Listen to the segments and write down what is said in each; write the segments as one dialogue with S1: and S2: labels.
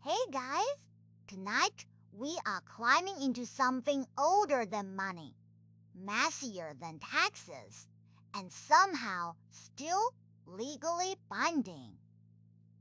S1: Hey guys! Tonight we are climbing into something older than money, messier than taxes, and somehow still legally binding.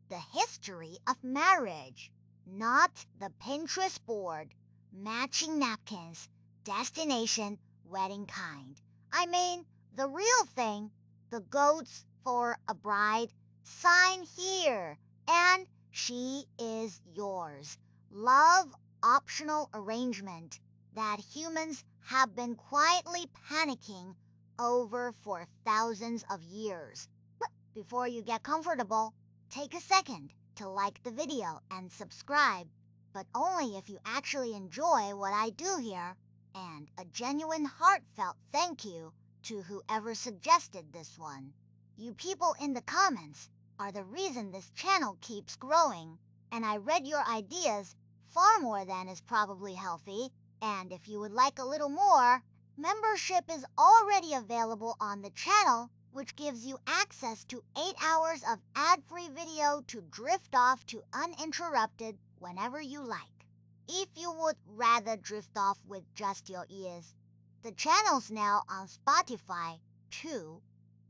S1: The history of marriage, not the Pinterest board, matching napkins, destination, wedding kind. I mean, the real thing, the goats for a bride, sign here, and she is yours. Love optional arrangement that humans have been quietly panicking over for thousands of years. But before you get comfortable, take a second to like the video and subscribe, but only if you actually enjoy what I do here. And a genuine heartfelt thank you to whoever suggested this one. You people in the comments are the reason this channel keeps growing, and I read your ideas far more than is probably healthy, and if you would like a little more, membership is already available on the channel, which gives you access to 8 hours of ad-free video to drift off to uninterrupted whenever you like. If you would rather drift off with just your ears, the channel's now on Spotify too,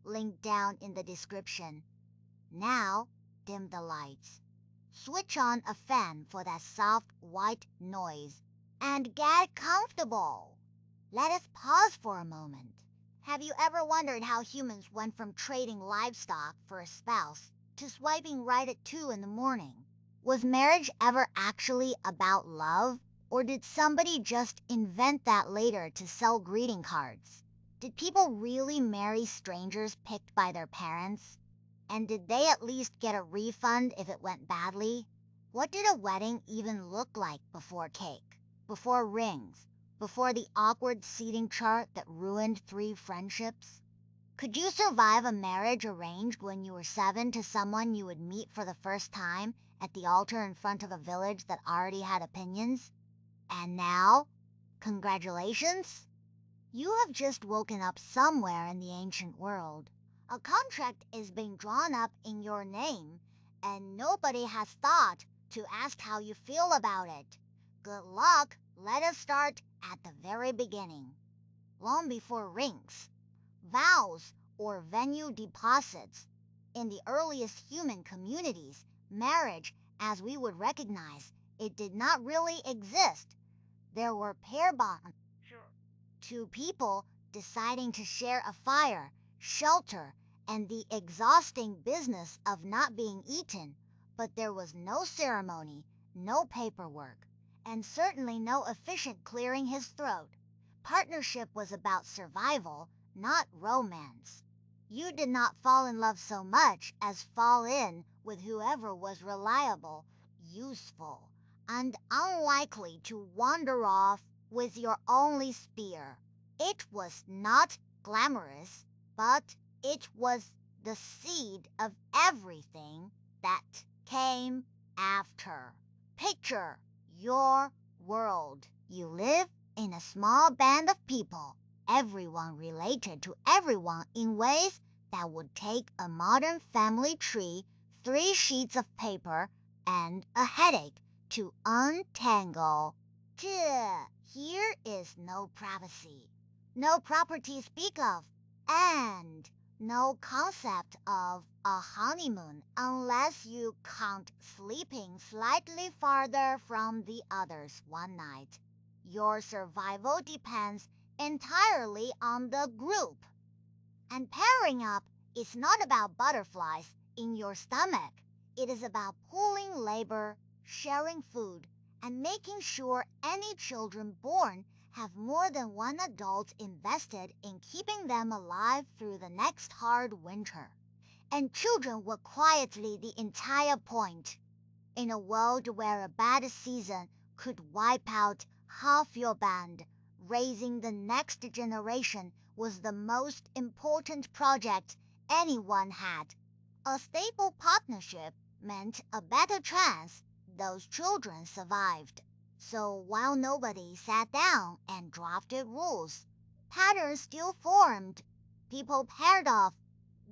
S1: link down in the description. Now, dim the lights. Switch on a fan for that soft white noise, and get comfortable. Let us pause for a moment. Have you ever wondered how humans went from trading livestock for a spouse to swiping right at 2 in the morning? Was marriage ever actually about love, or did somebody just invent that later to sell greeting cards? Did people really marry strangers picked by their parents? And did they at least get a refund if it went badly? What did a wedding even look like before cake, before rings, before the awkward seating chart that ruined 3 friendships? Could you survive a marriage arranged when you were 7 to someone you would meet for the first time at the altar in front of a village that already had opinions? And now, congratulations! You have just woken up somewhere in the ancient world. A contract is being drawn up in your name, and nobody has thought to ask how you feel about it. Good luck. Let us start at the very beginning. Long before rings, vows, or venue deposits, in the earliest human communities, marriage, as we would recognize, it did not really exist. There were pair bonds. Two people deciding to share a fire, shelter, and the exhausting business of not being eaten, but there was no ceremony, no paperwork, and certainly no efficient clearing his throat. Partnership was about survival, not romance. You did not fall in love so much as fall in with whoever was reliable, useful, and unlikely to wander off with your only spear. It was not glamorous, but it was the seed of everything that came after. Picture your world. You live in a small band of people, everyone related to everyone in ways that would take a modern family tree, 3 sheets of paper, and a headache to untangle. Here is no privacy, no property to speak of, and no concept of a honeymoon unless you count sleeping slightly farther from the others one night. Your survival depends entirely on the group. And pairing up is not about butterflies in your stomach. It is about pooling labor, sharing food, and making sure any children born have more than one adult invested in keeping them alive through the next hard winter. And children were quietly the entire point. In a world where a bad season could wipe out half your band, raising the next generation was the most important project anyone had. A stable partnership meant a better chance those children survived. So while nobody sat down and drafted rules, patterns still formed. People paired off.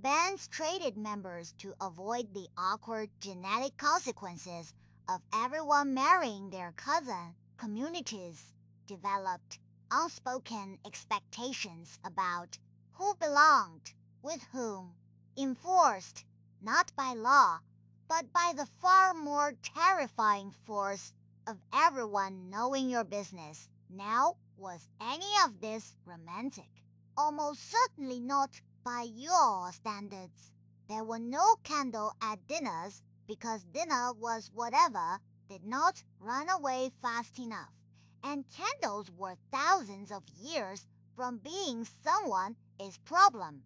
S1: Bands traded members to avoid the awkward genetic consequences of everyone marrying their cousin, communities developed unspoken expectations about who belonged with whom, enforced not by law, but by the far more terrifying force of everyone knowing your business. Now, was any of this romantic? Almost certainly not by your standards. There were no candles at dinners because dinner was whatever did not run away fast enough. And candles were thousands of years from being someone else's problem.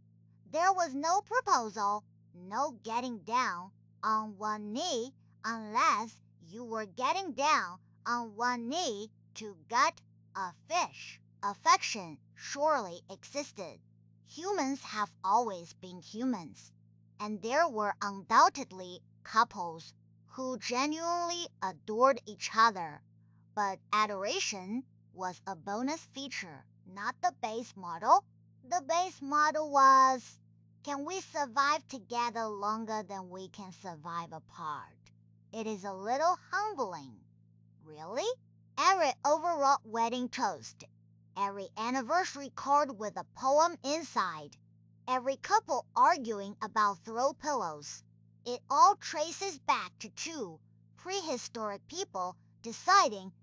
S1: There was no proposal, no getting down on one knee unless you were getting down on one knee to gut a fish. Affection surely existed. Humans have always been humans, and there were undoubtedly couples who genuinely adored each other. But adoration was a bonus feature, not the base model. The base model was, can we survive together longer than we can survive apart? It is a little humbling. Really? Every overwrought wedding toast, every anniversary card with a poem inside, every couple arguing about throw pillows. It all traces back to two prehistoric people deciding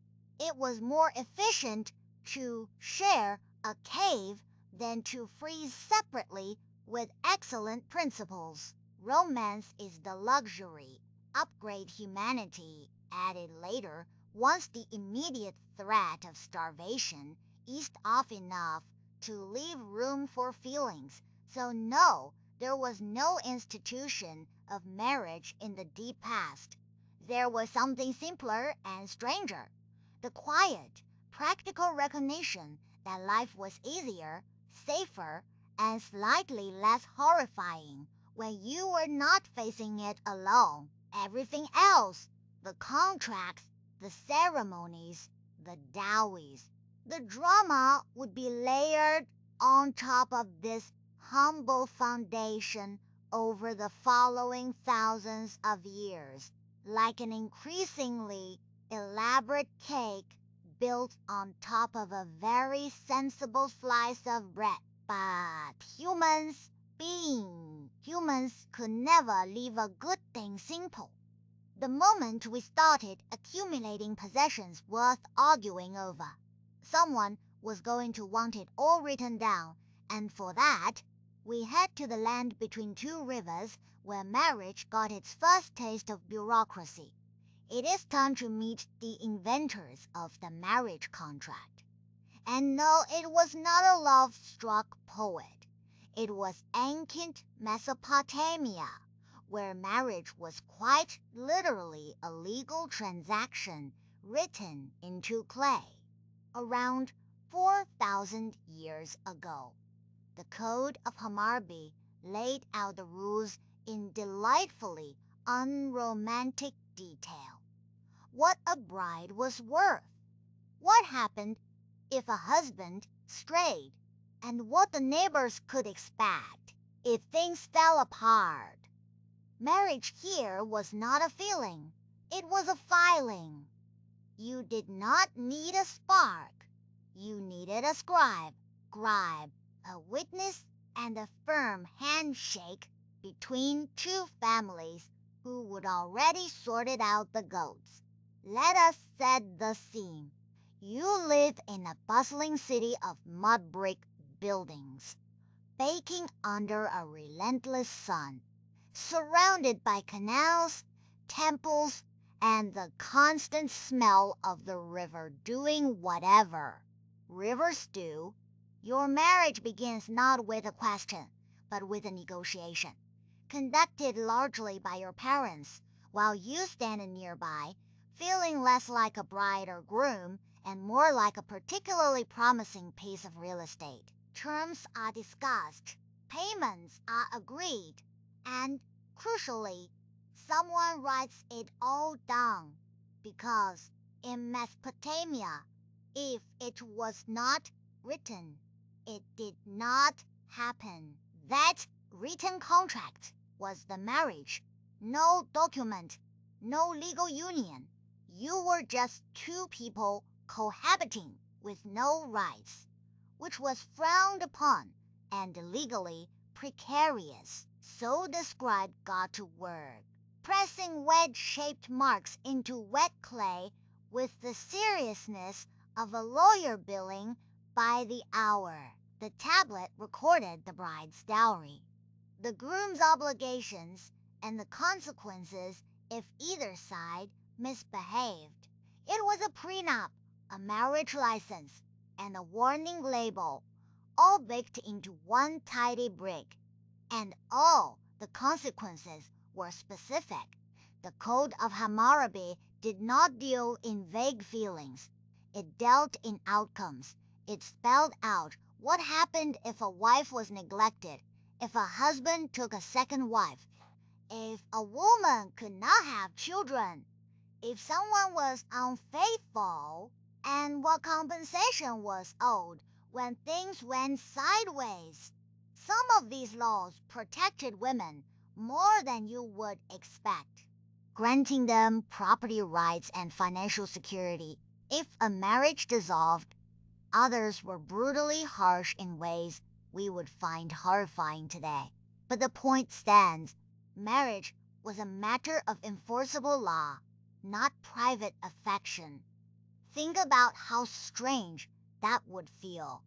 S1: it was more efficient to share a cave than to freeze separately with excellent principles. Romance is the luxury, upgrade humanity added later once the immediate threat of starvation eased off enough to leave room for feelings. So no, there was no institution of marriage in the deep past. There was something simpler and stranger. The quiet, practical recognition that life was easier, safer, and slightly less horrifying when you were not facing it alone. Everything else, the contracts, the ceremonies, the dowries, the drama would be layered on top of this humble foundation over the following thousands of years, like an increasingly elaborate cake built on top of a very sensible slice of bread. But humans could never leave a good thing simple. The moment we started accumulating possessions worth arguing over, someone was going to want it all written down, and for that, we head to the land between two rivers where marriage got its first taste of bureaucracy. It is time to meet the inventors of the marriage contract. And no, it was not a love-struck poet. It was ancient Mesopotamia, where marriage was quite literally a legal transaction written into clay. Around 4,000 years ago, the Code of Hammurabi laid out the rules in delightfully unromantic detail. What a bride was worth, what happened if a husband strayed, and what the neighbors could expect if things fell apart. Marriage here was not a feeling, it was a filing. You did not need a spark, you needed a scribe, a witness, and a firm handshake between two families who would already sorted out the goats. Let us set the scene. You live in a bustling city of mud brick buildings, baking under a relentless sun, surrounded by canals, temples, and the constant smell of the river doing whatever rivers do. Your marriage begins not with a question, but with a negotiation, conducted largely by your parents, while you stand nearby, feeling less like a bride or groom and more like a particularly promising piece of real estate. Terms are discussed, payments are agreed, and, crucially, someone writes it all down. Because in Mesopotamia, if it was not written, it did not happen. That written contract was the marriage. No document, no legal union. You were just two people cohabiting with no rights, which was frowned upon and legally precarious. So described God to work, pressing wedge-shaped marks into wet clay with the seriousness of a lawyer billing by the hour. The tablet recorded the bride's dowry, the groom's obligations, and the consequences if either side misbehaved. It was a prenup, a marriage license, and a warning label, all baked into one tidy brick. And all the consequences were specific. The Code of Hammurabi did not deal in vague feelings. It dealt in outcomes. It spelled out what happened if a wife was neglected, if a husband took a second wife, if a woman could not have children, if someone was unfaithful, and what compensation was owed when things went sideways. Some of these laws protected women more than you would expect, granting them property rights and financial security if a marriage dissolved. Others were brutally harsh in ways we would find horrifying today. But the point stands. Marriage was a matter of enforceable law, not private affection. Think about how strange that would feel.